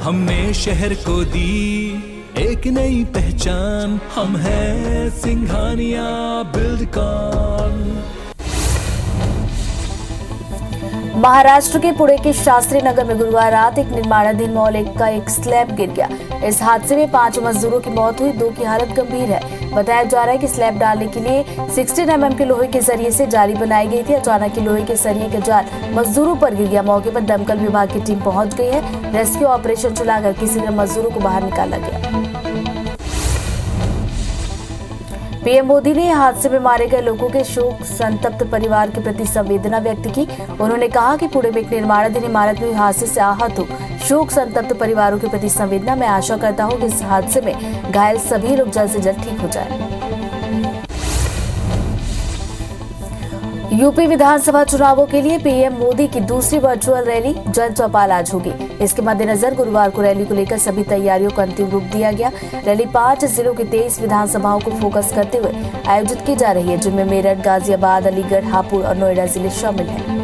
हमने शहर को दी एक नई पहचान, हम हैं सिंघानिया बिल्डकॉन। महाराष्ट्र के पुणे के शास्त्री नगर में गुरुवार रात एक निर्माणाधीन मॉल का एक स्लैब गिर गया। इस हादसे में 5 मजदूरों की मौत हुई, 2 की हालत गंभीर है। बताया जा रहा है कि स्लैब डालने के लिए 16 mm के लोहे के जरिए से जाली बनाई गई थी। अचानक ही लोहे के सरिये का जाल मजदूरों पर गिर गया। मौके पर दमकल विभाग की टीम पहुंच गई है। रेस्क्यू ऑपरेशन चलाकर किसी तरह मजदूरों को बाहर निकाला गया। पीएम मोदी ने हादसे में मारे गए लोगों के शोक संतप्त परिवार के प्रति संवेदना व्यक्त की। उन्होंने कहा कि पुणे में एक निर्माणाधीन इमारत में हादसे से आहत हो शोक संतप्त परिवारों के प्रति संवेदना। मैं आशा करता हूं कि इस हादसे में घायल सभी लोग जल्द से जल्द ठीक हो जाएं। यूपी विधानसभा चुनावों के लिए पीएम मोदी की दूसरी वर्चुअल रैली जन चौपाल आज होगी। इसके मद्देनजर गुरुवार को रैली को लेकर सभी तैयारियों को अंतिम रूप दिया गया। रैली 5 जिलों की 23 विधानसभाओं को फोकस करते हुए आयोजित की जा रही है, जिनमें मेरठ, गाजियाबाद, अलीगढ़, हापुड़ और नोएडा जिले शामिल हैं।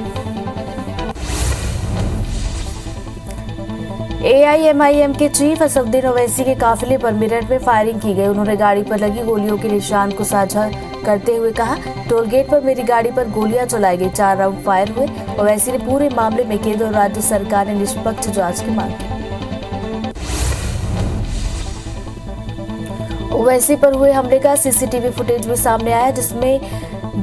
AIMIM के चीफ असदुद्दीन ओवैसी के काफिले पर मेरठ में फायरिंग की गई। उन्होंने गाड़ी पर लगी गोलियों के निशान को साझा करते हुए कहा, टोल गेट पर मेरी गाड़ी पर गोलियां चलाई गई, 4 राउंड फायर हुए। ओवैसी ने पूरे मामले में केंद्र और राज्य सरकार ने निष्पक्ष जांच की मांग की। ओवैसी पर हुए हमले का सीसीटीवी फुटेज भी सामने आया, जिसमें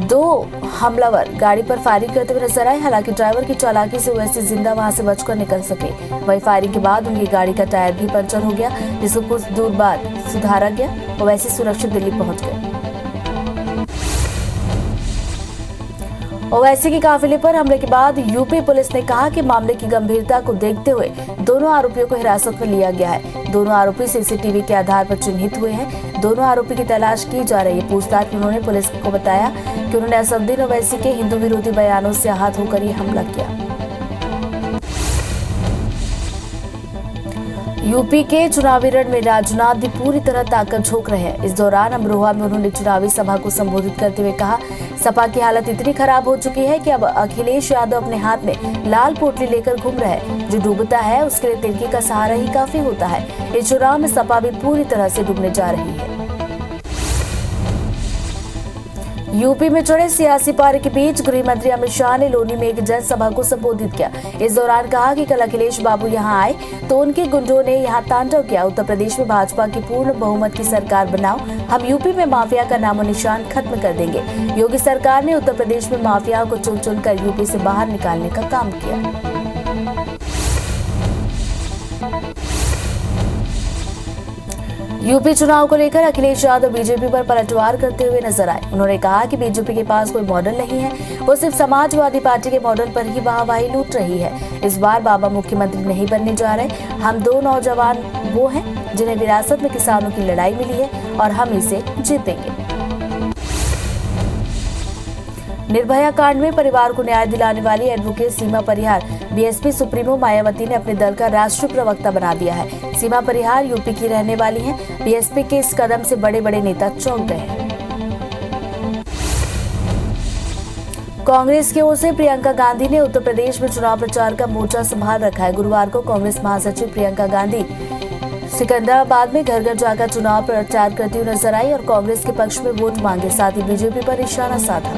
2 हमलावर गाड़ी पर फायरिंग करते हुए नजर आए। हालांकि ड्राइवर की चालाकी से ओवैसी जिंदा वहां से बचकर निकल सके। वहीं फायरिंग के बाद उनकी गाड़ी का टायर भी पंचर हो गया, जिसको कुछ दूर बाद सुधारा गया। ओवैसी सुरक्षित दिल्ली पहुंच गए। ओवैसी के काफिले पर हमले के बाद यूपी पुलिस ने कहा कि मामले की गंभीरता को देखते हुए दोनों आरोपियों को हिरासत में लिया गया है। दोनों आरोपी सीसीटीवी के आधार पर चिन्हित हुए हैं। दोनों आरोपी की तलाश की जा रही है। पूछताछ में उन्होंने पुलिस को बताया कि उन्होंने असदुद्दीन ओवैसी के हिंदू विरोधी बयानों से आहत होकर ये हमला किया। यूपी के चुनावी रण में राजनाथ भी पूरी तरह ताकत झोंक रहे हैं। इस दौरान अमरोहा में उन्होंने चुनावी सभा को संबोधित करते हुए कहा, सपा की हालत इतनी खराब हो चुकी है कि अब अखिलेश यादव अपने हाथ में लाल पोटली लेकर घूम रहे हैं। जो डूबता है उसके लिए तिनके का सहारा ही काफी होता है। इस चुनाव में सपा भी पूरी तरह से डूबने जा रही है। यूपी में चढ़े सियासी पारे के बीच गृह मंत्री अमित शाह ने लोनी में एक जनसभा को संबोधित किया। इस दौरान कहा कि कल अखिलेश बाबू यहां आए तो उनके गुंडों ने यहां तांडव किया। उत्तर प्रदेश में भाजपा की पूर्ण बहुमत की सरकार बनाओ, हम यूपी में माफिया का नामो निशान खत्म कर देंगे। योगी सरकार ने उत्तर प्रदेश में माफियाओं को चुन चुन कर यूपी से बाहर निकालने का काम किया। यूपी चुनाव को लेकर अखिलेश यादव बीजेपी पर पलटवार करते हुए नजर आए। उन्होंने कहा कि बीजेपी के पास कोई मॉडल नहीं है, वो सिर्फ समाजवादी पार्टी के मॉडल पर ही वाहवाही लूट रही है। इस बार बाबा मुख्यमंत्री नहीं बनने जा रहे। हम 2 नौजवान वो हैं जिन्हें विरासत में किसानों की लड़ाई मिली है और हम इसे जीतेंगे। निर्भया कांड में परिवार को न्याय दिलाने वाली एडवोकेट सीमा परिहार बीएसपी सुप्रीमो मायावती ने अपने दल का राष्ट्रीय प्रवक्ता बना दिया है। सीमा परिहार यूपी की रहने वाली हैं। बीएसपी के इस कदम से बड़े बड़े नेता चौंक गए हैं। कांग्रेस की ओर से प्रियंका गांधी ने उत्तर प्रदेश में चुनाव प्रचार का मोर्चा संभाल रखा है। गुरुवार को कांग्रेस महासचिव प्रियंका गांधी सिकंदराबाद में घर घर जाकर चुनाव प्रचार करती हुई नजर आई और कांग्रेस के पक्ष में वोट मांगे, साथ ही बीजेपी पर निशाना साधा।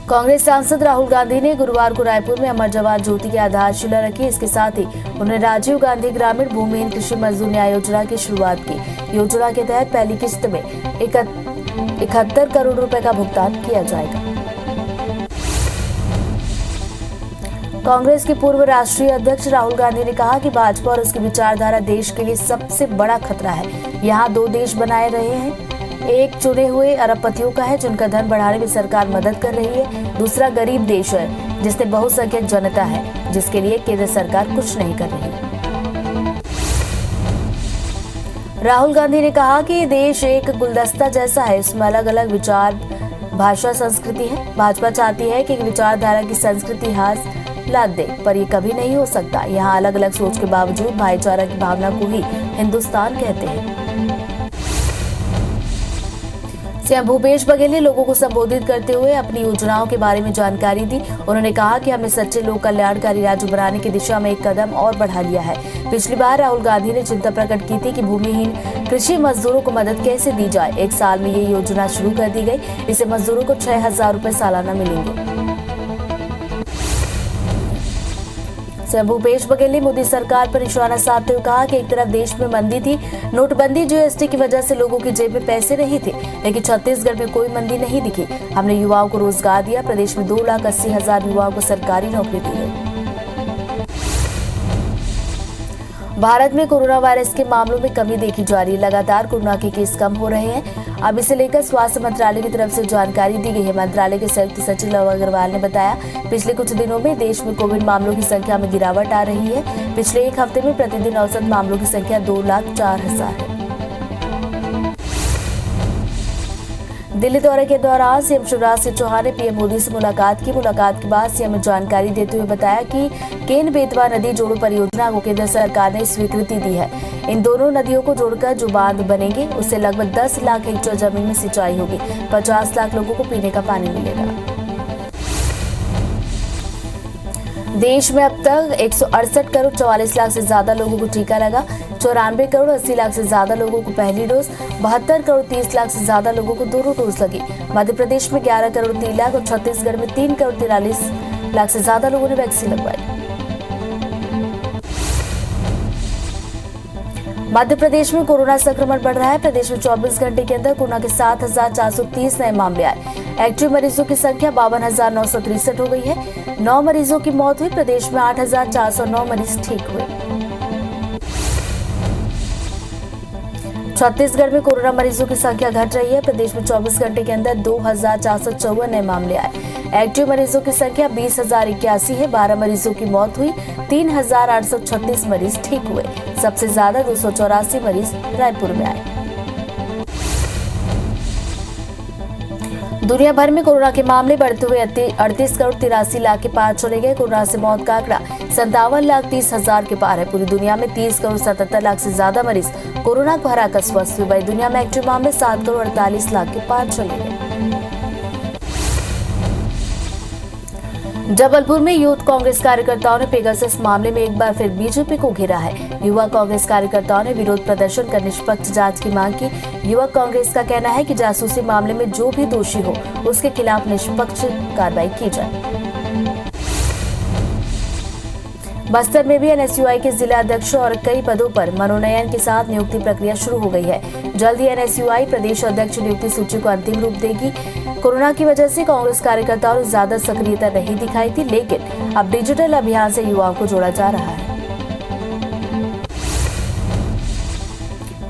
कांग्रेस सांसद राहुल गांधी ने गुरुवार को रायपुर में अमर जवान ज्योति की आधारशिला रखी। इसके साथ ही उन्होंने राजीव गांधी ग्रामीण भूमिहीन कृषि मजदूर न्याय योजना की शुरुआत की। योजना के तहत पहली किस्त में 71 करोड़ रुपए का भुगतान किया जाएगा। कांग्रेस के पूर्व राष्ट्रीय अध्यक्ष राहुल गांधी ने कहा कि भाजपा और उसकी विचारधारा देश के लिए सबसे बड़ा खतरा है। यहाँ 2 देश बनाए रहे हैं, एक चुने हुए अरबपतियों का है जिनका धन बढ़ाने में सरकार मदद कर रही है, दूसरा गरीब देश है जिसमें बहुसंख्यक जनता है जिसके लिए केंद्र सरकार कुछ नहीं कर रही। राहुल गांधी ने कहा कि ये देश एक गुलदस्ता जैसा है, इसमें अलग अलग विचार, भाषा, संस्कृति है। भाजपा चाहती है कि विचारधारा की संस्कृति हास लाद दे, पर ये कभी नहीं हो सकता। यहाँ अलग अलग सोच के बावजूद भाईचारा की भावना को ही हिंदुस्तान कहते हैं। सीएम भूपेश बघेल ने लोगों को संबोधित करते हुए अपनी योजनाओं के बारे में जानकारी दी। उन्होंने कहा कि हमने सच्चे लोक कल्याणकारी राज्य बनाने की दिशा में एक कदम और बढ़ा लिया है। पिछली बार राहुल गांधी ने चिंता प्रकट की थी कि भूमिहीन कृषि मजदूरों को मदद कैसे दी जाए। एक साल में ये योजना शुरू कर दी गई। इससे मजदूरों को 6,000 रुपए सालाना मिलेंगे। सीएम भूपेश बघेल ने मोदी सरकार पर निशाना साधते हुए कहा कि एक तरफ देश में मंदी थी, नोटबंदी जीएसटी की वजह से लोगों की जेब में पैसे नहीं थे, लेकिन छत्तीसगढ़ में कोई मंदी नहीं दिखी। हमने युवाओं को रोजगार दिया। प्रदेश में 2,80,000 युवाओं को सरकारी नौकरी दी गई। भारत में कोरोना वायरस के मामलों में कमी देखी जा रही है। लगातार कोरोना के केस कम हो रहे हैं। अब इसे लेकर स्वास्थ्य मंत्रालय की तरफ से जानकारी दी गई है। मंत्रालय के संयुक्त सचिव लव अग्रवाल ने बताया, पिछले कुछ दिनों में देश में कोविड मामलों की संख्या में गिरावट आ रही है। पिछले एक हफ्ते में प्रतिदिन औसत मामलों की संख्या 2,04,000 है। दिल्ली दौरे के दौरान सीएम शिवराज सिंह चौहान ने पीएम मोदी से मुलाकात की। मुलाकात के बाद सीएम ने जानकारी देते हुए बताया कि केन बेतवा नदी जोड़ो परियोजना को केंद्र सरकार ने स्वीकृति दी है। इन दोनों नदियों को जोड़कर जो बांध बनेंगे उससे लगभग 10 लाख हेक्टेयर जमीन में सिंचाई होगी। 50 लाख लोगों को पीने का पानी मिलेगा। देश में अब तक 168 करोड़ 44 लाख से ज्यादा लोगों को टीका लगा। 94 करोड़ 80 लाख से ज्यादा लोगों को पहली डोज, 72 करोड़ 30 लाख से ज्यादा लोगों को दोनों डोज लगी। मध्य प्रदेश में 11 करोड़ 3 लाख और छत्तीसगढ़ में 3 करोड़ 43 लाख से ज्यादा लोगों ने वैक्सीन लगवाई। मध्य प्रदेश में कोरोना संक्रमण बढ़ रहा है। प्रदेश में 24 घंटे के अंदर कोरोना के 7,430 नए मामले आए। एक्टिव मरीजों की संख्या 52,963 हो गई है। 9 मरीजों की मौत हुई। प्रदेश में 8,409 मरीज ठीक हुए। छत्तीसगढ़ में कोरोना मरीजों की संख्या घट रही है। प्रदेश में 24 घंटे के अंदर 2,454 नए मामले आए। एक्टिव मरीजों की संख्या 20,081 है। 12 मरीजों की मौत हुई। 3,836 मरीज ठीक हुए। सबसे ज्यादा 284 मरीज रायपुर में आए। दुनिया भर में कोरोना के मामले बढ़ते हुए 38 करोड़ 83 लाख के पार चले गए। कोरोना से मौत का आंकड़ा 57,30,000 के पार है। पूरी दुनिया में 30 करोड़ 77 लाख से ज्यादा मरीज कोरोना को हराकर स्वस्थ हुए। वहीं दुनिया में एक्टिव मामले 7 करोड़ 48 लाख के पार चले गए। जबलपुर में यूथ कांग्रेस कार्यकर्ताओं ने पेगासस मामले में एक बार फिर बीजेपी को घेरा है। युवा कांग्रेस कार्यकर्ताओं ने विरोध प्रदर्शन कर निष्पक्ष जांच की मांग की। युवा कांग्रेस का कहना है कि जासूसी मामले में जो भी दोषी हो उसके खिलाफ निष्पक्ष कार्रवाई की जाए। बस्तर में भी एनएसयूआई के जिला अध्यक्ष और कई पदों पर मनोनयन के साथ नियुक्ति प्रक्रिया शुरू हो गई है। जल्द ही एनएसयूआई प्रदेश अध्यक्ष नियुक्ति सूची को अंतिम रूप देगी। कोरोना की वजह से कांग्रेस कार्यकर्ताओं ने ज्यादा सक्रियता नहीं दिखाई थी, लेकिन अब डिजिटल अभियान से युवाओं को जोड़ा जा रहा है।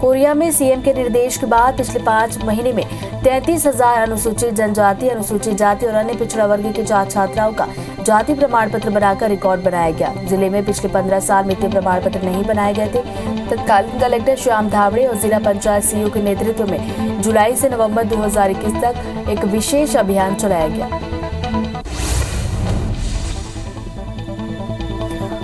कोरिया में सीएम के निर्देश के बाद पिछले 5 महीने में 33,000 अनुसूचित जनजाति, अनुसूचित जाति और अन्य पिछड़ा वर्ग के छात्राओं का जाति प्रमाण पत्र बनाकर रिकॉर्ड बनाया गया। जिले में पिछले 15 साल में इतने प्रमाण पत्र नहीं बनाए गए थे। तत्कालीन कलेक्टर श्याम धावड़े और जिला पंचायत सीईओ के नेतृत्व में जुलाई से नवंबर 2021 तक एक विशेष अभियान चलाया गया।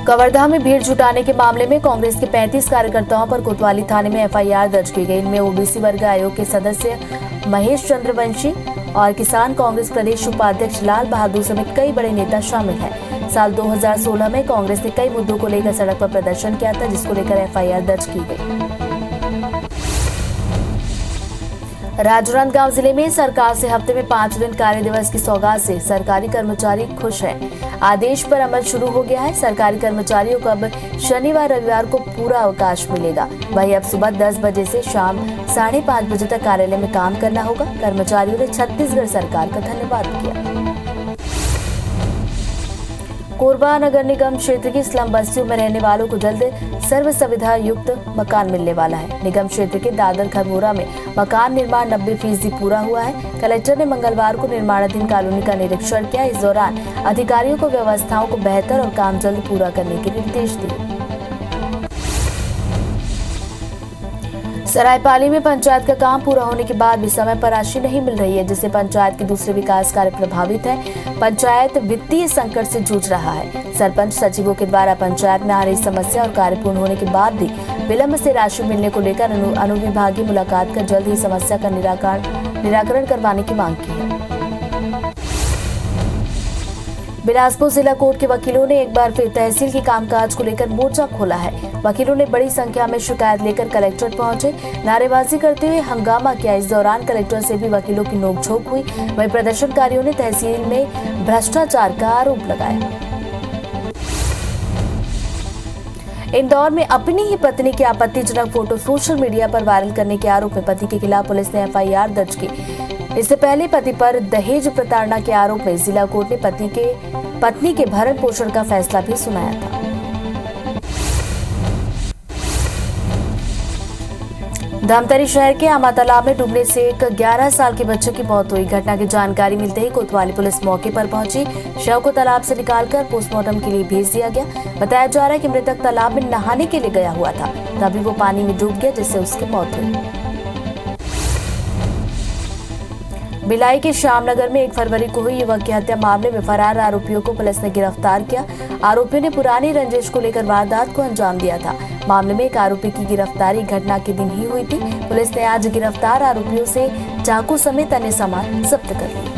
कवर्धा में भीड़ जुटाने के मामले में कांग्रेस के 35 कार्यकर्ताओं पर कोतवाली थाने में एफआईआर दर्ज की गई। इनमें ओबीसी वर्ग आयोग के सदस्य महेश चंद्रवंशी और किसान कांग्रेस प्रदेश उपाध्यक्ष लाल बहादुर समेत कई बड़े नेता शामिल हैं। साल 2016 में कांग्रेस ने कई मुद्दों को लेकर सड़क पर प्रदर्शन किया था, जिसको लेकर एफआईआर दर्ज की गई। राजनांदगांव जिले में सरकार से हफ्ते में 5 दिन कार्य दिवस की सौगात से सरकारी कर्मचारी खुश हैं। आदेश पर अमल शुरू हो गया है। सरकारी कर्मचारियों को अब शनिवार रविवार को पूरा अवकाश मिलेगा। वहीं अब सुबह 10 बजे से शाम 5:30 बजे तक कार्यालय में काम करना होगा। कर्मचारियों ने छत्तीसगढ़ सरकार का धन्यवाद किया। कोरबा नगर निगम क्षेत्र की स्लम बस्तियों में रहने वालों को जल्द सर्व सुविधा युक्त मकान मिलने वाला है। निगम क्षेत्र के दादर खरमोरा में मकान निर्माण 90% पूरा हुआ है। कलेक्टर ने मंगलवार को निर्माणाधीन कॉलोनी का निरीक्षण किया। इस दौरान अधिकारियों को व्यवस्थाओं को बेहतर और काम जल्द पूरा करने के निर्देश दिए। सरायपाली में पंचायत का काम पूरा होने के बाद भी समय पर राशि नहीं मिल रही है, जिससे पंचायत के दूसरे विकास कार्य प्रभावित है। पंचायत वित्तीय संकट से जूझ रहा है। सरपंच सचिवों के द्वारा पंचायत में आ रही समस्या और कार्य पूर्ण होने के बाद भी विलंब से राशि मिलने को लेकर अनुविभागीय मुलाकात कर जल्द ही समस्या का निराकरण निराकरण करवाने की मांग की है। बिलासपुर जिला कोर्ट के वकीलों ने एक बार फिर तहसील के कामकाज को लेकर मोर्चा खोला है। वकीलों ने बड़ी संख्या में शिकायत लेकर कलेक्ट्रेट पहुंचे, नारेबाजी करते हुए हंगामा किया। इस दौरान कलेक्टर से भी वकीलों की नोकझोंक हुई। वहीं प्रदर्शनकारियों ने तहसील में भ्रष्टाचार का आरोप लगाया। इंदौर में अपनी ही पत्नी की आपत्तिजनक फोटो सोशल मीडिया पर वायरल करने के आरोप में पति के खिलाफ पुलिस ने एफआईआर दर्ज की। इससे पहले पति पर दहेज प्रताड़ना के आरोप में जिला कोर्ट ने पत्नी के भरण पोषण का फैसला भी सुनाया था। धमतरी शहर के आमा तालाब में डूबने से एक 11 साल के बच्चे की मौत हुई। घटना की जानकारी मिलते ही कोतवाली पुलिस मौके पर पहुंची। शव को तालाब से निकालकर पोस्टमार्टम के लिए भेज दिया गया। बताया जा रहा है कि मृतक तालाब में नहाने के लिए गया हुआ था, तभी वो पानी में डूब गया, जिससे उसकी मौत हुई। भिलाई के श्यामनगर में 1 फरवरी को हुई युवक की हत्या मामले में फरार आरोपियों को पुलिस ने गिरफ्तार किया। आरोपियों ने पुरानी रंजिश को लेकर वारदात को अंजाम दिया था। मामले में एक आरोपी की गिरफ्तारी घटना के दिन ही हुई थी। पुलिस ने आज गिरफ्तार आरोपियों से चाकू समेत अन्य सामान जब्त कर लिया।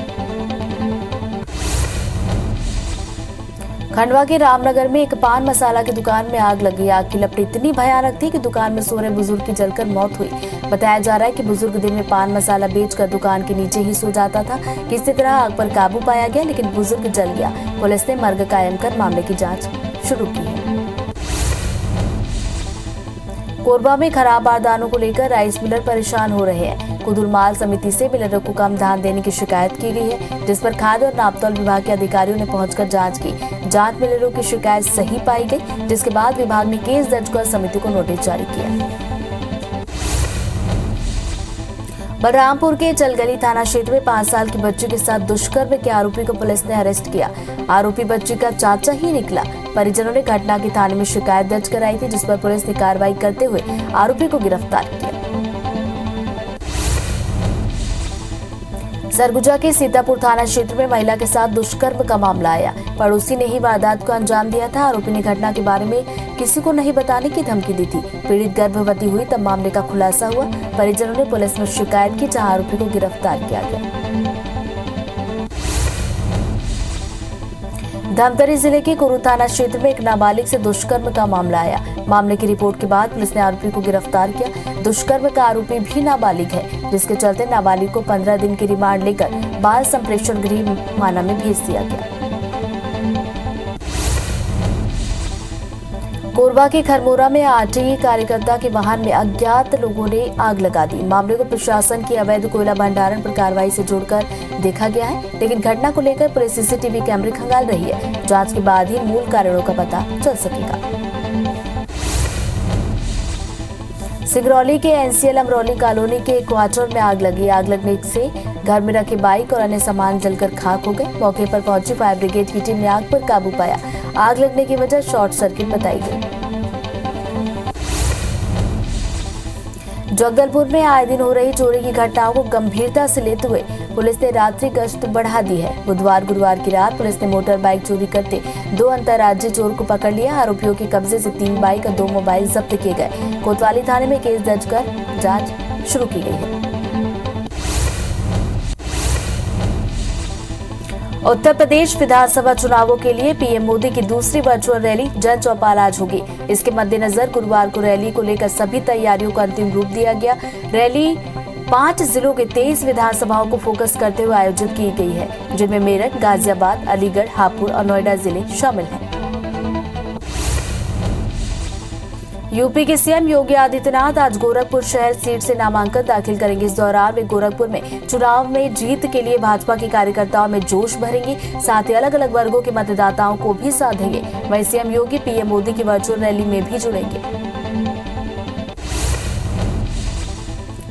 खंडवा के रामनगर में एक पान मसाला की दुकान में आग लगी। आग की लपट इतनी भयानक थी कि दुकान में सो रहे बुजुर्ग की जलकर मौत हुई। बताया जा रहा है कि बुजुर्ग दिन में पान मसाला बेचकर दुकान के नीचे ही सो जाता था। किसी तरह आग पर काबू पाया गया, लेकिन बुजुर्ग जल गया। पुलिस ने मर्ग कायम कर मामले की जांच शुरू की है। कोरबा में खराब बारदानों को लेकर राइस मिलर परेशान हो रहे हैं। कुदुरमाल समिति से मिलरों को कम धान देने की शिकायत की गई है, जिस पर खाद्य और नापतौल विभाग के अधिकारियों ने पहुंचकर जांच की। जांच मिलरों की शिकायत सही पाई गई, जिसके बाद विभाग ने केस दर्ज कर समिति को नोटिस जारी किया। बलरामपुर के चलगली थाना क्षेत्र में 5 साल की बच्ची के साथ दुष्कर्म के आरोपी को पुलिस ने अरेस्ट किया। आरोपी बच्ची का चाचा ही निकला। परिजनों ने घटना की थाने में शिकायत दर्ज कराई थी, जिस पर पुलिस ने कार्रवाई करते हुए आरोपी को गिरफ्तार किया। सरगुजा के सीतापुर थाना क्षेत्र में महिला के साथ दुष्कर्म का मामला आया। पड़ोसी ने ही वारदात को अंजाम दिया था। आरोपी ने घटना के बारे में किसी को नहीं बताने की धमकी दी थी। पीड़ित गर्भवती हुई तब मामले का खुलासा हुआ। परिजनों ने पुलिस में शिकायत की, जहां आरोपी को गिरफ्तार किया गया। धमतरी जिले के कुरू थाना क्षेत्र में एक नाबालिग से दुष्कर्म का मामला आया। मामले की रिपोर्ट के बाद पुलिस ने आरोपी को गिरफ्तार किया। दुष्कर्म का आरोपी भी नाबालिग है, जिसके चलते नाबालिग को 15 दिन की रिमांड लेकर बाल संप्रेषण गृह माना में भेज दिया गया। कोरबा के खरमोरा में आरटीई कार्यकर्ता के वाहन में अज्ञात लोगों ने आग लगा दी। मामले को प्रशासन की अवैध कोयला भंडारण पर कार्रवाई से जोड़कर देखा गया है, लेकिन घटना को लेकर पुलिस सीसीटीवी कैमरे खंगाल रही है। जांच के बाद ही मूल कारणों का पता चल सकेगा। सिंगरौली के एनसीएल अमरौली कॉलोनी के क्वार्टर में आग लगी। आग लगने से घर में रखे बाइक और अन्य सामान जलकर खाक हो गए। मौके पर पहुंची फायर ब्रिगेड की टीम ने आग पर काबू पाया। आग लगने की वजह शॉर्ट सर्किट बताई गई। जगदलपुर में आए दिन हो रही चोरी की घटनाओं को गंभीरता से लेते हुए पुलिस ने रात्रि गश्त बढ़ा दी है। बुधवार गुरुवार की रात पुलिस ने मोटर बाइक चोरी करते 2 अंतर्राज्यीय चोर को पकड़ लिया। आरोपियों के कब्जे से 3 बाइक और 2 मोबाइल जब्त किए गए। कोतवाली थाने में केस दर्ज कर जांच शुरू की गई है। उत्तर प्रदेश विधानसभा चुनावों के लिए पीएम मोदी की दूसरी वर्चुअल रैली जन चौपाल आज होगी। इसके मद्देनजर गुरुवार को रैली को लेकर सभी तैयारियों को अंतिम रूप दिया गया। रैली 5 जिलों के 23 विधानसभाओं को फोकस करते हुए आयोजित की गई है, जिनमें मेरठ, गाजियाबाद, अलीगढ़, हापुड़ और नोएडा जिले शामिल हैं। यूपी के सीएम योगी आदित्यनाथ आज गोरखपुर शहर सीट से नामांकन दाखिल करेंगे। इस दौरान वे गोरखपुर में चुनाव में जीत के लिए भाजपा के कार्यकर्ताओं में जोश भरेंगे। साथ ही अलग अलग वर्गों के मतदाताओं को भी साथ देंगे। वहीं सीएम योगी पीएम मोदी की वर्चुअल रैली में भी जुड़ेंगे।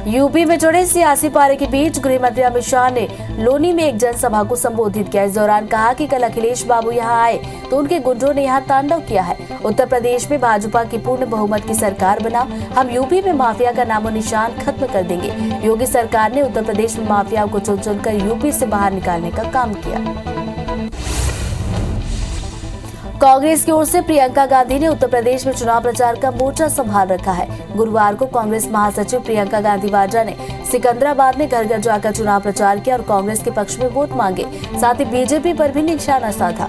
यूपी में जुड़े सियासी पारे के बीच गृह मंत्री अमित शाह ने लोनी में एक जनसभा को संबोधित किया। इस दौरान कहा कि कल अखिलेश बाबू यहां आए तो उनके गुंडों ने यहां तांडव किया है। उत्तर प्रदेश में भाजपा की पूर्ण बहुमत की सरकार बनाओ, हम यूपी में माफिया का नामो निशान खत्म कर देंगे। योगी सरकार ने उत्तर प्रदेश में माफियाओं को चुन चुनकर यूपी से बाहर निकालने का काम किया। कांग्रेस की ओर से प्रियंका गांधी ने उत्तर प्रदेश में चुनाव प्रचार का मोर्चा संभाल रखा है। गुरुवार को कांग्रेस महासचिव प्रियंका गांधी वाड्रा ने सिकंदराबाद में घर घर जाकर चुनाव प्रचार किया और कांग्रेस के पक्ष में वोट मांगे, साथ ही बीजेपी पर भी निशाना साधा।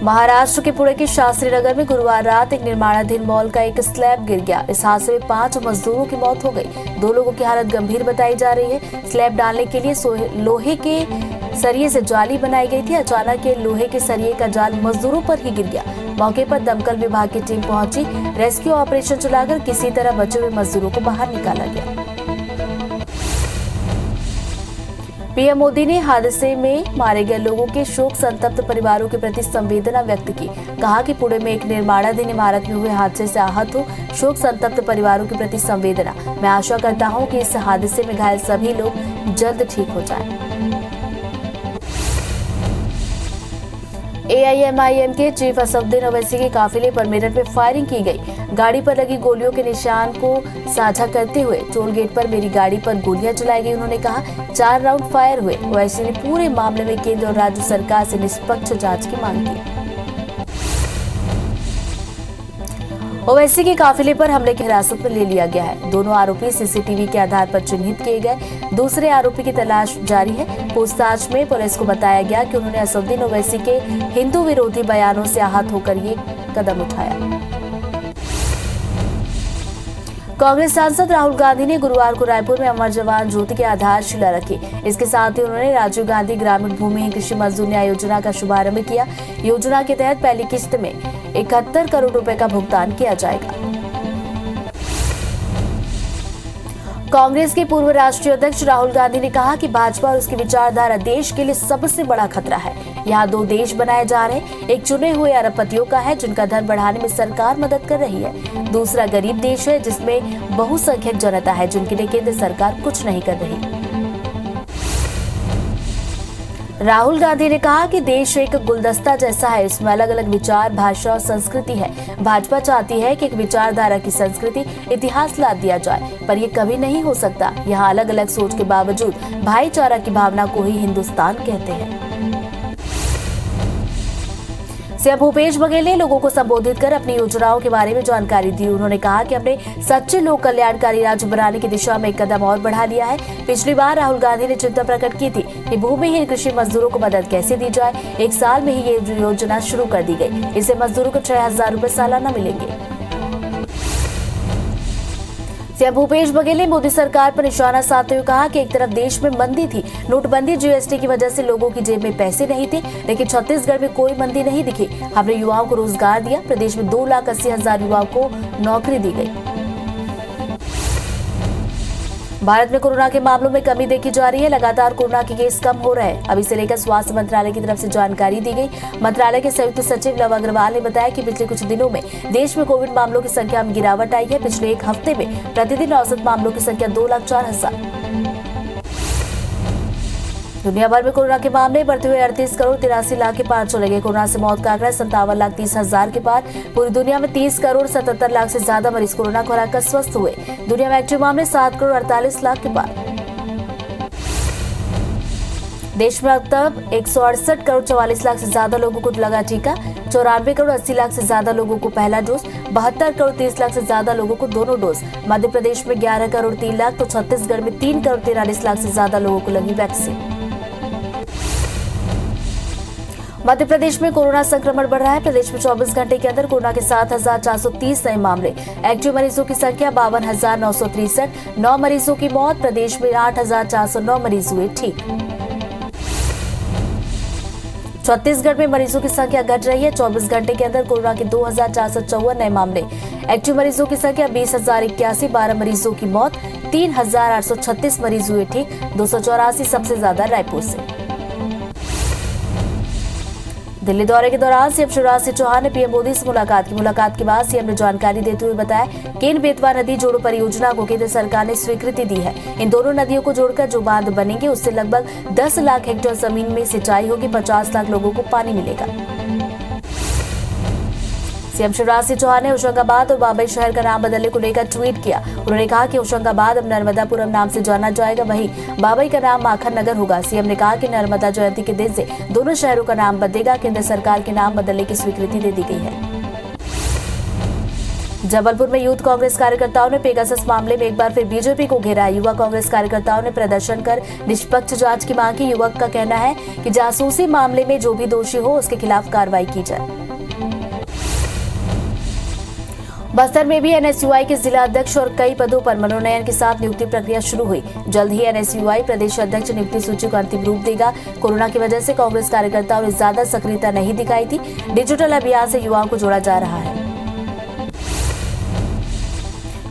महाराष्ट्र के पुणे के शास्त्री नगर में गुरुवार रात एक निर्माणाधीन मॉल का एक स्लैब गिर गया। इस हादसे में 5 मजदूरों की मौत हो गई। 2 लोगों की हालत गंभीर बताई जा रही है। स्लैब डालने के लिए लोहे के सरिये से जाली बनाई गई थी। अचानक ये लोहे के सरिये का जाल मजदूरों पर ही गिर गया। मौके पर दमकल विभाग की टीम पहुंची। रेस्क्यू ऑपरेशन चलाकर किसी तरह बचे हुए मजदूरों को बाहर निकाला गया। पीएम मोदी ने हादसे में मारे गए लोगों के शोक संतप्त परिवारों के प्रति संवेदना व्यक्त की। कहा कि पुणे में एक निर्माणाधीन इमारत में हुए हादसे से आहत हो शोक संतप्त परिवारों के प्रति संवेदना। मैं आशा करता हूं कि इस हादसे में घायल सभी लोग जल्द ठीक हो जाएं। AIMIM के चीफ असदुद्दीन ओवैसी के काफिले पर मेरठ में फायरिंग की गई। गाड़ी पर लगी गोलियों के निशान को साझा करते हुए टोल गेट पर मेरी गाड़ी पर गोलियां चलाई गई। उन्होंने कहा 4 राउंड फायर हुए। ओवैसी ने पूरे मामले में केंद्र और राज्य सरकार से निष्पक्ष जांच की मांग की। ओवैसी के काफिले पर हमले की हिरासत में ले लिया गया है। दोनों आरोपी सीसीटीवी के आधार पर चिन्हित किए गए। दूसरे आरोपी की तलाश जारी है। पूछताछ में पुलिस को बताया गया कि उन्होंने असदुद्दीन ओवैसी के हिंदू विरोधी बयानों से आहत होकर ये कदम उठाया। कांग्रेस सांसद राहुल गांधी ने गुरुवार को रायपुर में अमर जवान ज्योति की आधारशिला रखी। इसके साथ ही उन्होंने राजीव गांधी ग्रामीण भूमिहीन कृषि मजदूर न्याय योजना का शुभारंभ किया। योजना के तहत पहली किस्त में 71 करोड़ रुपए का भुगतान किया जाएगा। कांग्रेस के पूर्व राष्ट्रीय अध्यक्ष राहुल गांधी ने कहा कि भाजपा और उसकी विचारधारा देश के लिए सबसे बड़ा खतरा है। यहाँ 2 देश बनाए जा रहे हैं। एक चुने हुए अरबपतियों का है जिनका धन बढ़ाने में सरकार मदद कर रही है। दूसरा गरीब देश है जिसमें बहुसंख्यक जनता है जिनके लिए केंद्र सरकार कुछ नहीं कर रही। राहुल गांधी ने कहा कि देश एक गुलदस्ता जैसा है, इसमें अलग अलग विचार, भाषा और संस्कृति है। भाजपा चाहती है कि एक विचारधारा की संस्कृति, इतिहास ला दिया जाए, पर ये कभी नहीं हो सकता। यहाँ अलग अलग सोच के बावजूद भाईचारा की भावना को ही हिंदुस्तान कहते हैं। सीएम भूपेश बघेल ने लोगों को संबोधित कर अपनी योजनाओं के बारे में जानकारी दी। उन्होंने कहा कि हमने सच्चे लोक कल्याणकारी राज्य बनाने की दिशा में एक कदम और बढ़ा लिया है। पिछली बार राहुल गांधी ने चिंता प्रकट की थी कि भूमिहीन कृषि मजदूरों को मदद कैसे दी जाए। 1 साल में ही ये योजना शुरू कर दी गई। इससे मजदूरों को 6000 रुपए सालाना मिलेंगे। सीएम भूपेश बघेल ने मोदी सरकार पर निशाना साधते हुए कहा कि एक तरफ देश में मंदी थी, नोटबंदी, जीएसटी की वजह से लोगों की जेब में पैसे नहीं थे, लेकिन छत्तीसगढ़ में कोई मंदी नहीं दिखी। हमने युवाओं को रोजगार दिया। प्रदेश में 2,80,000 युवाओं को नौकरी दी गई। भारत में कोरोना के मामलों में कमी देखी जा रही है। लगातार कोरोना के केस कम हो रहे हैं। अब इसे लेकर स्वास्थ्य मंत्रालय की तरफ से जानकारी दी गई। मंत्रालय के संयुक्त सचिव लव अग्रवाल ने बताया कि पिछले कुछ दिनों में देश में कोविड मामलों की संख्या में गिरावट आई है। पिछले 1 हफ्ते में प्रतिदिन औसत मामलों की संख्या 2,04,000। दुनिया भर में कोरोना के मामले बढ़ते हुए 38 करोड़ 83 लाख के पार चले गए। कोरोना से मौत का आंकड़ा 57,30,000 के पार। पूरी दुनिया में 30 करोड़ 77 लाख से ज्यादा मरीज कोरोना को हराकर स्वस्थ हुए। दुनिया में एक्टिव मामले 7 करोड़ 48 लाख के पार। देश में अब तक 168 करोड़ 44 लाख से ज्यादा लोगों को लगा टीका। 94 करोड़ 80 लाख से ज्यादा लोगों को पहला डोज। 72 करोड़ 30 लाख से ज्यादा लोगों को दोनों डोज। मध्य प्रदेश में 11 करोड़ 3 लाख तो छत्तीसगढ़ में 3 करोड़ 43 लाख से ज्यादा लोगों को लगी वैक्सीन। मध्य प्रदेश में कोरोना संक्रमण बढ़ रहा है। प्रदेश में 24 घंटे के अंदर कोरोना के 7,430 नए मामले। एक्टिव मरीजों की संख्या 52,963। 9 मरीजों की मौत। प्रदेश में 8,409 मरीज हुए ठीक। छत्तीसगढ़ में मरीजों की संख्या घट रही है। 24 घंटे के अंदर कोरोना के 2,454 नए मामले। एक्टिव मरीजों की संख्या 20,081। 12 मरीजों की मौत। 3,836 मरीज हुए ठीक। 284 सबसे ज्यादा रायपुर से। दिल्ली दौरे के दौरान सीएम शिवराज सिंह चौहान ने पीएम मोदी से मुलाकात की। मुलाकात के बाद सीएम ने जानकारी देते हुए बताया कि इन बेतवा नदी जोड़ो परियोजना को केंद्र सरकार ने स्वीकृति दी है। इन दोनों नदियों को जोड़कर जो बांध बनेंगे उससे लगभग 10 लाख हेक्टेयर जमीन में सिंचाई होगी। 50 लाख लोगों को पानी मिलेगा। सीएम शिवराज सिंह चौहान ने होशंगाबाद और बाबई शहर का नाम बदलने को लेकर ट्वीट किया। उन्होंने कहा कि होशंगाबाद अब नर्मदापुरम नाम से जाना जाएगा, वहीं बाबई का नाम माखन नगर होगा। सीएम ने कहा कि नर्मदा जयंती के दिन से दोनों शहरों का नाम बदलेगा। केंद्र सरकार के नाम बदलने की स्वीकृति दे दी गई है। जबलपुर में यूथ कांग्रेस कार्यकर्ताओं ने पेगासस मामले में एक बार फिर बीजेपी को घेरा। युवा कांग्रेस कार्यकर्ताओं ने प्रदर्शन कर निष्पक्ष जांच की मांग की। युवक का कहना है कि जासूसी मामले में जो भी दोषी हो उसके खिलाफ कार्रवाई की जाए। बस्तर में भी एनएसयूआई के जिला अध्यक्ष और कई पदों पर मनोनयन के साथ नियुक्ति प्रक्रिया शुरू हुई। जल्द ही एनएसयूआई प्रदेश अध्यक्ष नियुक्ति सूची को अंतिम रूप देगा। कोरोना की वजह से कांग्रेस कार्यकर्ताओं ने ज्यादा सक्रियता नहीं दिखाई थी। डिजिटल अभियान से युवाओं को जोड़ा जा रहा है।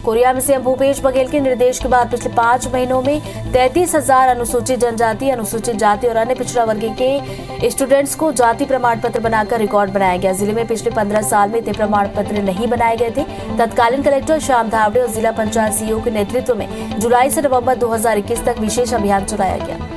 कोरिया में सीएम भूपेश बघेल के निर्देश के बाद पिछले 5 महीनों में 33,000 अनुसूचित जनजाति, अनुसूचित जाति और अन्य पिछड़ा वर्ग के स्टूडेंट्स को जाति प्रमाण पत्र बनाकर रिकॉर्ड बनाया गया। जिले में पिछले 15 साल में इतने प्रमाण पत्र नहीं बनाए गए थे। तत्कालीन कलेक्टर श्याम धावड़े और जिला पंचायत सीईओ के नेतृत्व में जुलाई से नवंबर 2021 तक विशेष अभियान चलाया गया।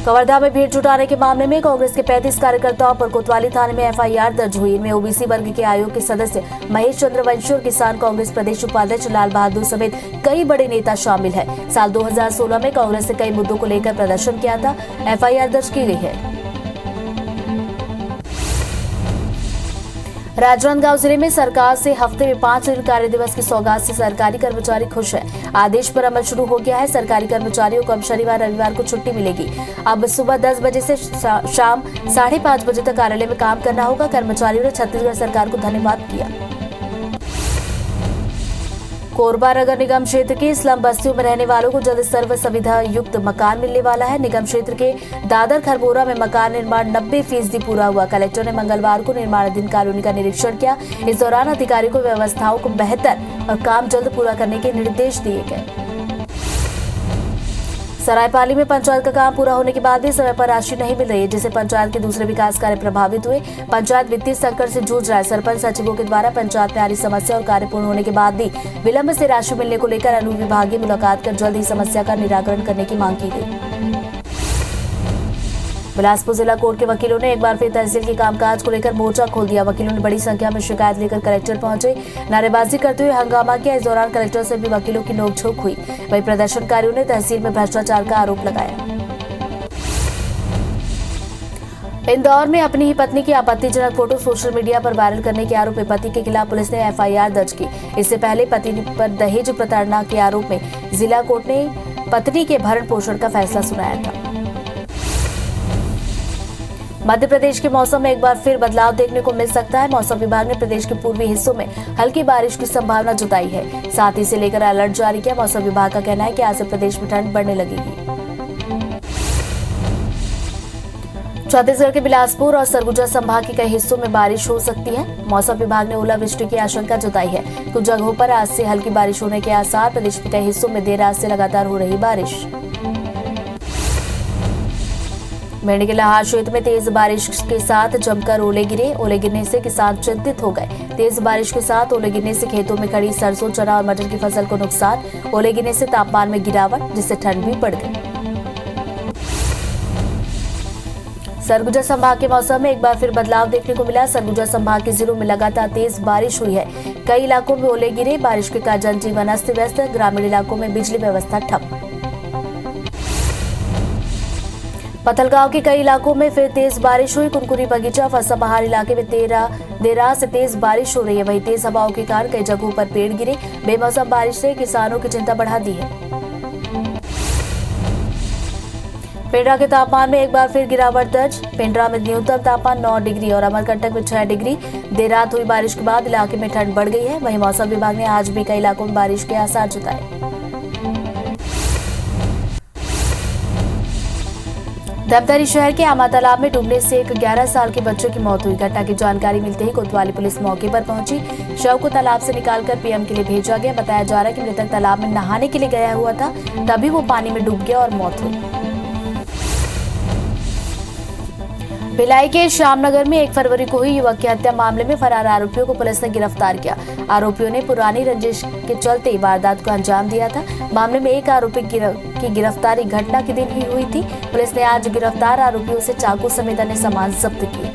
कवर्धा में भीड़ जुटाने के मामले में कांग्रेस के 35 कार्यकर्ताओं पर कोतवाली थाने में एफआईआर दर्ज हुई। इनमें ओबीसी वर्ग के आयोग के सदस्य महेश चंद्रवंशी और किसान कांग्रेस प्रदेश उपाध्यक्ष लाल बहादुर समेत कई बड़े नेता शामिल हैं। साल 2016 में कांग्रेस ने कई मुद्दों को लेकर प्रदर्शन किया था। एफआईआर दर्ज की गई है। राजनांदगांव जिले में सरकार से हफ्ते में 5 दिन कार्य दिवस की सौगात से सरकारी कर्मचारी खुश है। आदेश पर अमल शुरू हो गया है। सरकारी कर्मचारियों को अब शनिवार रविवार को छुट्टी मिलेगी। अब सुबह 10 बजे से शाम 5:30 बजे तक कार्यालय में काम करना होगा। कर्मचारियों ने छत्तीसगढ़ सरकार को धन्यवाद किया। कोरबा नगर निगम क्षेत्र की स्लम बस्तियों में रहने वालों को जल्द सर्व सुविधा युक्त मकान मिलने वाला है। निगम क्षेत्र के दादर खरबोरा में मकान निर्माण 90% पूरा हुआ। कलेक्टर ने मंगलवार को निर्माणाधीन कॉलोनी का निरीक्षण किया। इस दौरान अधिकारियों को व्यवस्थाओं को बेहतर और काम जल्द पूरा करने के निर्देश दिए गए। सरायपाली में पंचायत का काम पूरा होने के बाद भी समय पर राशि नहीं मिल रही है, जिससे पंचायत के दूसरे विकास कार्य प्रभावित हुए। पंचायत वित्तीय संकट से जूझ रहा है। सरपंच सचिवों के द्वारा पंचायत में आ रही समस्या और कार्य पूर्ण होने के बाद भी विलंब से राशि मिलने को लेकर अनुविभागीय मुलाकात कर जल्द ही समस्या का निराकरण करने की मांग की गई। बिलासपुर जिला कोर्ट के वकीलों ने एक बार फिर तहसील के कामकाज को लेकर मोर्चा खोल दिया। वकीलों ने बड़ी संख्या में शिकायत लेकर कलेक्टर पहुंचे, नारेबाजी करते हुए हंगामा किया। इस दौरान कलेक्टर से भी वकीलों की नोकझोंक हुई। वहीं प्रदर्शनकारियों ने तहसील में भ्रष्टाचार का आरोप लगाया। इंदौर में अपनी ही पत्नी की आपत्तिजनक फोटो सोशल मीडिया पर वायरल करने के आरोप में पति के खिलाफ पुलिस ने एफआईआर दर्ज की। इससे पहले पति पर दहेज प्रताड़ना के आरोप में जिला कोर्ट ने पत्नी के भरण पोषण का फैसला सुनाया था। मध्य प्रदेश के मौसम में एक बार फिर बदलाव देखने को मिल सकता है। मौसम विभाग ने प्रदेश के पूर्वी हिस्सों में हल्की बारिश की संभावना जताई है। साथ ही इसे लेकर अलर्ट जारी किया। मौसम विभाग का कहना है कि आज से प्रदेश में ठंड बढ़ने लगेगी। छत्तीसगढ़ के बिलासपुर और सरगुजा संभाग के कई हिस्सों में बारिश हो सकती है। मौसम विभाग ने ओलावृष्टि की आशंका जताई है। कुछ जगहों पर आज से हल्की बारिश होने के आसार। प्रदेश के कई हिस्सों में देर रात से लगातार हो रही बारिश। मेंढी के लाहार क्षेत्र में तेज बारिश के साथ जमकर ओले गिरे। ओले गिरने से किसान चिंतित हो गए। तेज बारिश के साथ ओले गिरने से खेतों में खड़ी सरसों, चना और मटर की फसल को नुकसान। ओले गिरने से तापमान में गिरावट, जिससे ठंड भी बढ़ गई। सरगुजा संभाग के मौसम में एक बार फिर बदलाव देखने को मिला। सरगुजा संभाग के जिलों में लगातार तेज बारिश हुई है। कई इलाकों में ओले गिरे। बारिश के कारण जनजीवन अस्त व्यस्त। ग्रामीण इलाकों में बिजली व्यवस्था ठप। पथलगांव के कई इलाकों में फिर तेज बारिश हुई। कुनकुनी बगीचा फसाबहार इलाके में देर रात से तेज बारिश हो रही है। वहीं तेज हवाओं के कारण कई जगहों पर पेड़ गिरे। बेमौसम बारिश से किसानों की चिंता बढ़ा दी है। पेंड्रा के तापमान में एक बार फिर गिरावट दर्ज। पेंड्रा में न्यूनतम तापमान 9 डिग्री और अमरकंटक में 6 डिग्री। देर रात हुई बारिश के बाद इलाके में ठंड बढ़ गई है। वहीं मौसम विभाग ने आज भी कई इलाकों में बारिश के आसार जताए। धमतरी शहर के आमा तालाब में डूबने से एक 11 साल के बच्चे की मौत हुई। घटना की जानकारी मिलते ही कोतवाली पुलिस मौके पर पहुंची। शव को तालाब से निकालकर पीएम के लिए भेजा गया। बताया जा रहा है कि मृतक तालाब में नहाने के लिए गया हुआ था, तभी वो पानी में डूब गया और मौत हुई। भिलाई के श्यामनगर में 1 फरवरी को हुई युवक की हत्या मामले में फरार आरोपियों को पुलिस ने गिरफ्तार किया। आरोपियों ने पुरानी रंजिश के चलते वारदात को अंजाम दिया था। मामले में एक आरोपी की गिरफ्तारी घटना के दिन ही हुई थी। पुलिस ने आज गिरफ्तार आरोपियों से चाकू समेत अन्य सामान जब्त किए।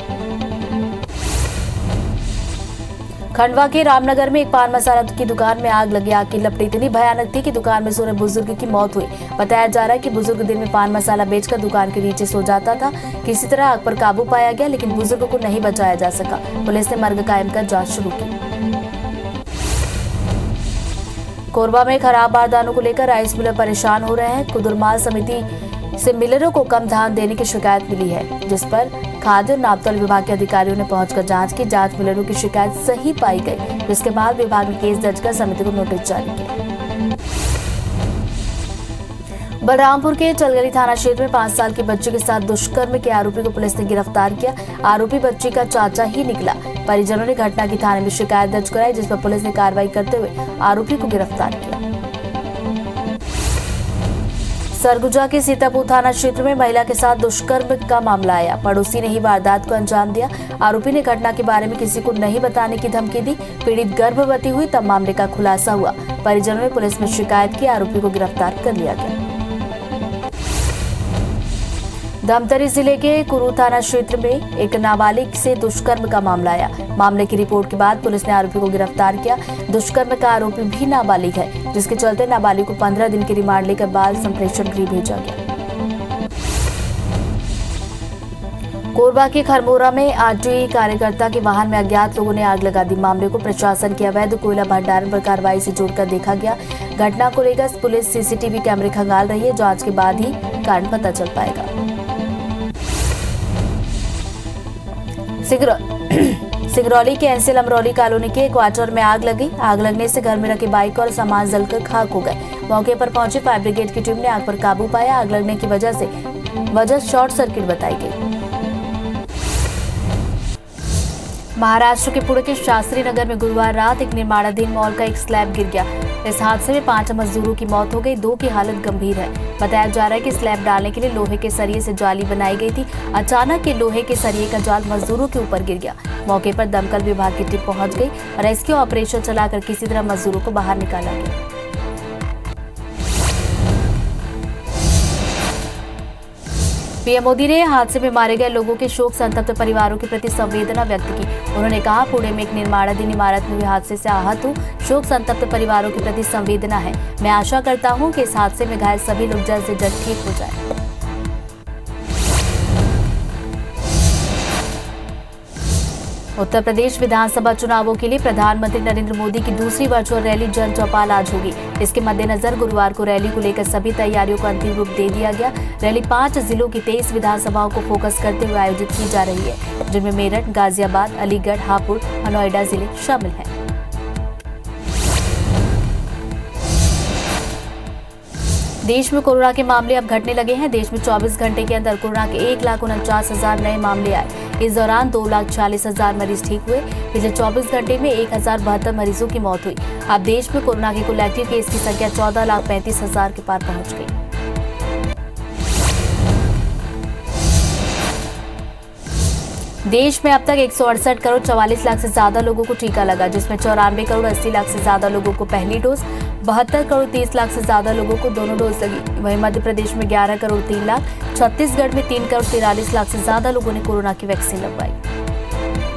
खंडवा के रामनगर में एक पान मसाला की दुकान में आग लगी। आग की लपट इतनी भयानक थी कि दुकान में सो रहे बुजुर्ग की मौत हुई। बताया जा रहा है कि बुजुर्ग दिन में पान मसाला बेचकर दुकान के नीचे सो जाता था। किसी तरह आग पर काबू पाया गया, लेकिन बुजुर्ग को नहीं बचाया जा सका। पुलिस ने मर्ग कायम कर जांच शुरू की। कोरबा में खराब बारदानों को लेकर राइस मिलर परेशान हो रहे हैं। कुदुरमाल समिति से मिलरों को कम धान देने की शिकायत मिली है, जिस पर खाद्य और नापतोल विभाग के अधिकारियों ने पहुंचकर जांच की। जांच मिलरों की शिकायत सही पाई गई, जिसके बाद विभाग ने केस दर्ज कर समिति को नोटिस जारी किया। बलरामपुर के चलगली थाना क्षेत्र में 5 साल की बच्ची के साथ दुष्कर्म के आरोपी को पुलिस ने गिरफ्तार किया। आरोपी बच्ची का चाचा ही निकला। परिजनों ने घटना की थाने में शिकायत दर्ज कराई, जिस पर पुलिस ने कार्रवाई करते हुए आरोपी को गिरफ्तार किया। सरगुजा के सीतापुर थाना क्षेत्र में महिला के साथ दुष्कर्म का मामला आया। पड़ोसी ने ही वारदात को अंजाम दिया। आरोपी ने घटना के बारे में किसी को नहीं बताने की धमकी दी। पीड़ित गर्भवती हुई तब मामले का खुलासा हुआ। परिजनों ने पुलिस में शिकायत की। आरोपी को गिरफ्तार कर लिया गया। धमतरी जिले के कुरू थाना क्षेत्र में एक नाबालिग से दुष्कर्म का मामला आया। मामले की रिपोर्ट के बाद पुलिस ने आरोपी को गिरफ्तार किया। दुष्कर्म का आरोपी भी नाबालिग है, जिसके चलते नाबालिग को 15 दिन की रिमांड लेकर बाल संप्रेषण गृह भेजा गया। कोरबा के खरमोरा में आरटीआई कार्यकर्ता के वाहन में अज्ञात लोगों ने आग लगा दी। मामले को प्रशासन के अवैध कोयला भंडारण पर कार्रवाई से जोड़कर देखा गया। घटना को लेकर पुलिस सीसीटीवी कैमरे खंगाल रही है। जांच के बाद ही कारण पता चल पाएगा। सिंगरौली के एनसीएल अमरौली कॉलोनी के क्वार्टर में आग लगी। आग लगने से घर में रखे बाइक और सामान जलकर खाक हो गए। मौके पर पहुंची फायर ब्रिगेड की टीम ने आग पर काबू पाया। आग लगने की वजह शॉर्ट सर्किट बताई गई। महाराष्ट्र के पुणे के शास्त्री नगर में गुरुवार रात एक निर्माणाधीन मॉल का एक स्लैब गिर गया। इस हादसे में 5 मजदूरों की मौत हो गई। 2 की हालत गंभीर है। बताया जा रहा है कि स्लैब डालने के लिए लोहे के सरिये से जाली बनाई गई थी। अचानक ये लोहे के सरिये का जाल मजदूरों के ऊपर गिर गया। मौके पर दमकल विभाग की टीम पहुंच गई। रेस्क्यू ऑपरेशन चलाकर किसी तरह मजदूरों को बाहर निकाला गया। पीएम मोदी ने हादसे में मारे गए लोगों के शोक संतप्त परिवारों के प्रति संवेदना व्यक्त की। उन्होंने कहा, पुणे में एक निर्माणाधीन इमारत में हुए हादसे से आहत हूं। शोक संतप्त परिवारों के प्रति संवेदना है। मैं आशा करता हूं कि इस हादसे में घायल सभी लोग जल्द से जल्द ठीक हो जाएं। उत्तर प्रदेश विधानसभा चुनावों के लिए प्रधानमंत्री नरेंद्र मोदी की दूसरी वर्चुअल रैली जन चौपाल आज होगी। इसके मद्देनजर गुरुवार को रैली को लेकर सभी तैयारियों को अंतिम रूप दे दिया गया। रैली 5 जिलों की 23 विधानसभाओं को फोकस करते हुए आयोजित की जा रही है, जिनमें मेरठ, गाजियाबाद, अलीगढ़, हापुड़ और नोएडा जिले शामिल हैं। देश में कोरोना के मामले अब घटने लगे हैं। देश में 24 घंटे के अंदर कोरोना के 1,49,000 नए मामले आए। इस दौरान 2,40,000 मरीज ठीक हुए। पिछले 24 घंटे में 1,072 मरीजों की मौत हुई। अब देश में कोरोना के कुल एक्टिव केस की संख्या 14,35,000 के पार पहुंच गई। देश में अब तक 168 करोड़ 44 लाख से ज्यादा लोगों को टीका लगा, जिसमें 94 करोड़ 80 लाख से ज्यादा लोगों को पहली डोज, 72 करोड़ 30 लाख से ज्यादा लोगों को दोनों डोज लगी। वहीं मध्य प्रदेश में 11 करोड़ 3 लाख, छत्तीसगढ़ में 3 करोड़ 43 लाख से ज्यादा लोगों ने कोरोना की वैक्सीन लगवाई।